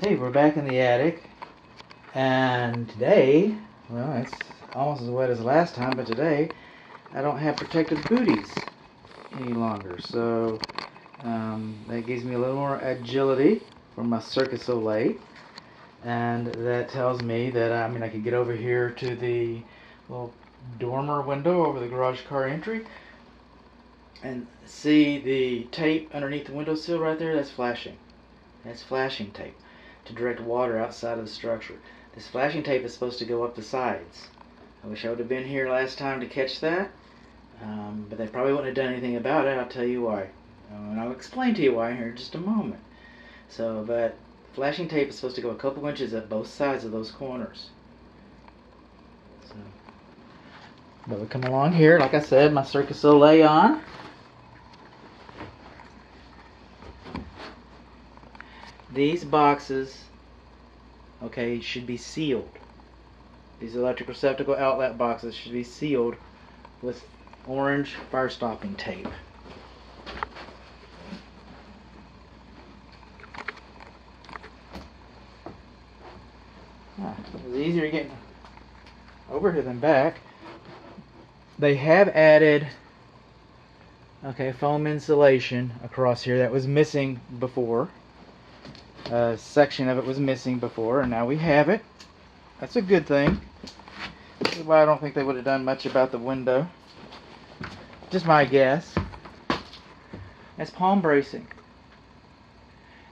Hey, we're back in the attic, and today, well, it's almost as wet as last time, but today I don't have protective booties any longer, so that gives me a little more agility for my Circus Soleil, and that tells me that I could get over here to the little dormer window over the garage car entry and see the tape underneath the windowsill right there. That's flashing. That's flashing tape to direct water outside of the structure. This flashing tape is supposed to go up the sides. I wish I would have been here last time to catch that, but they probably wouldn't have done anything about it. I'll tell you why. And I'll explain to you why here in just a moment. But flashing tape is supposed to go a couple inches at both sides of those corners. But we come along here, like I said, my Circus Soleil on. These boxes, okay, should be sealed. These electric receptacle outlet boxes should be sealed with orange fire stopping tape. It was easier getting over here than back. They have added, okay, foam insulation across here that was missing before. A section of it was missing before, and now we have it. That's a good thing. This is why I don't think they would have done much about the window. Just my guess. That's palm bracing.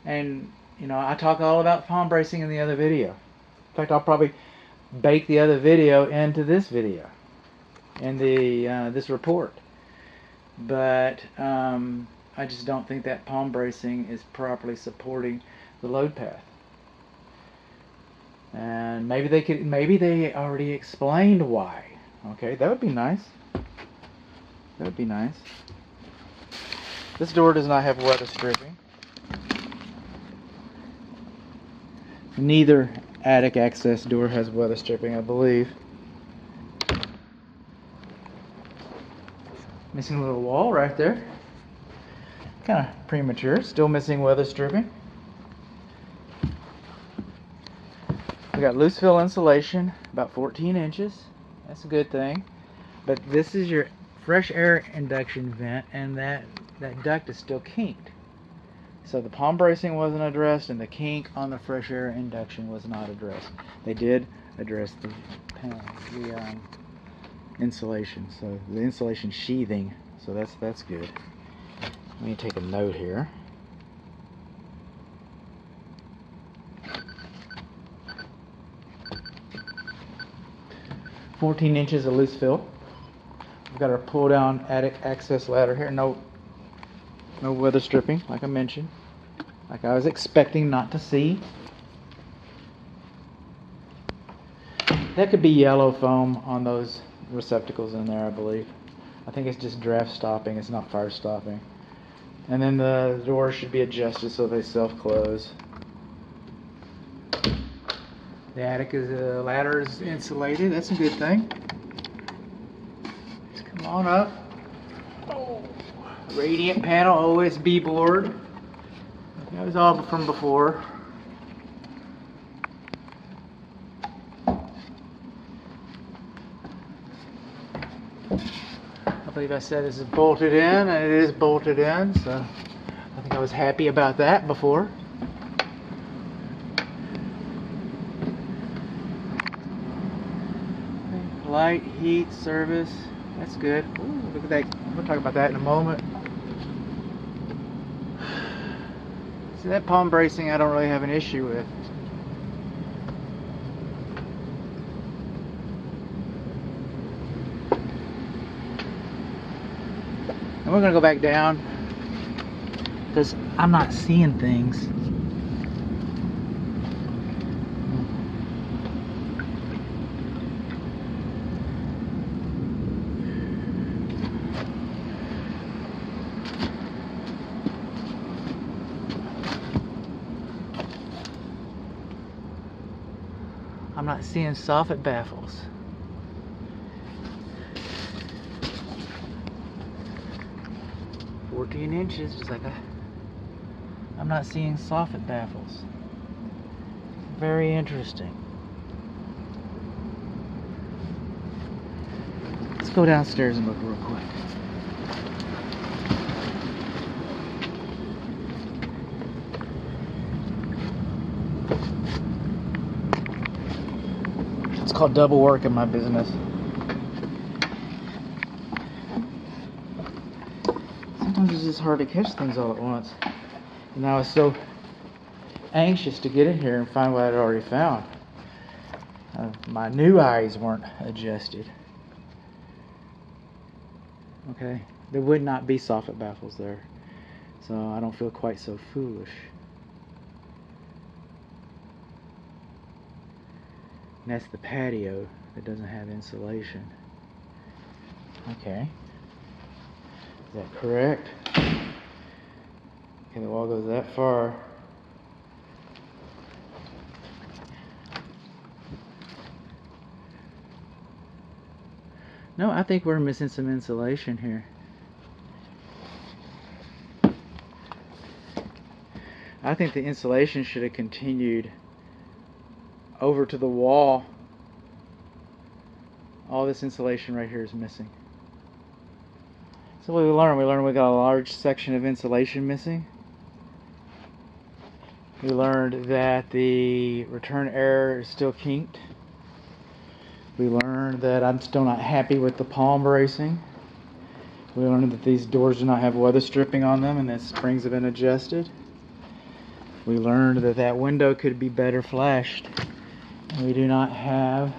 And, I talk all about palm bracing in the other video. In fact, I'll probably bake the other video into this video, in this report. But I just don't think that palm bracing is properly supporting the load path. And maybe they already explained why. Okay, that would be nice. That would be nice. This door does not have weather stripping. Neither attic access door has weather stripping, I believe. Missing a little wall right there. Kind of premature. Still missing weather stripping. We got loose fill insulation, about 14 inches. That's a good thing. But this is your fresh air induction vent, and that duct is still kinked. So the palm bracing wasn't addressed, and the kink on the fresh air induction was not addressed. They did address the insulation, so the insulation sheathing. So that's good. Let me take a note here. "14 inches of loose fill." We've got our pull down attic access ladder here. No weather stripping, like I mentioned, like I was expecting not to see. That could be yellow foam on those receptacles in there, I believe. I think it's just draft stopping, it's not fire stopping. And then the doors should be adjusted so they self-close. The attic ladder is insulated. That's a good thing. Just come on up. Oh, radiant panel OSB board. That was all from before. I believe I said this is bolted in, and it is bolted in, so I think I was happy about that before. Light, heat, service, that's good. Ooh, look at that. We'll talk about that in a moment. See, that palm bracing I don't really have an issue with. And we're going to go back down because I'm not seeing things. I'm not seeing soffit baffles. "14 inches, just like I'm not seeing soffit baffles. Very interesting. Let's go downstairs and look real quick. It's called double work in my business. Sometimes it's just hard to catch things all at once. And I was so anxious to get in here and find what I'd already found. My new eyes weren't adjusted. Okay, there would not be soffit baffles there, so I don't feel quite so foolish. And that's the patio that doesn't have insulation. Okay, is that correct? Okay, the wall goes that far. No, I think we're missing some insulation here. I think the insulation should have continued over to the wall. All this insulation right here is missing. So what we learned we got a large section of insulation missing. We learned that the return error is still kinked. We learned that I'm still not happy with the palm bracing. We learned that these doors do not have weather stripping on them and that springs have been adjusted. We learned that that window could be better flashed. And we do not have,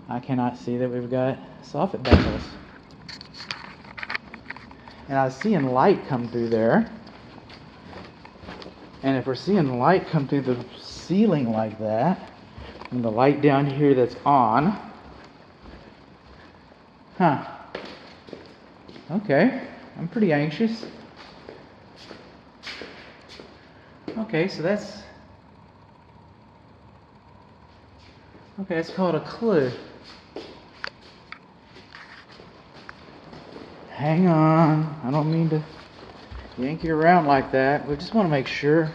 I cannot see that we've got soffit baffles. And I was seeing light come through there. And if we're seeing light come through the ceiling like that, and the light down here that's on, okay, I'm pretty anxious. Okay, so that's called a clue. Hang on, I don't mean to yank you around like that. We just want to make sure.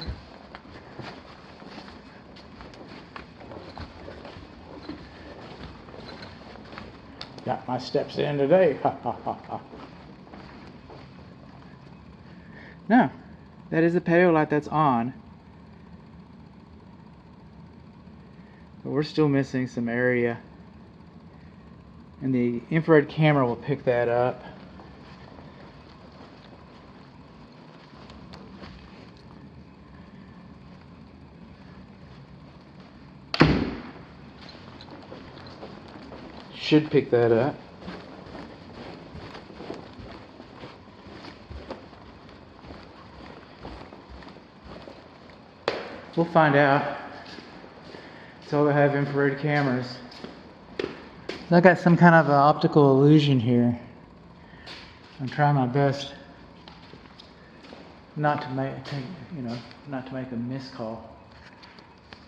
Got my steps in today. No, that is a patio light that's on. But we're still missing some area. And the infrared camera will pick that up. Should pick that up. We'll find out. So they have infrared cameras. I got some kind of an optical illusion here. I'm trying my best not to make a miscall.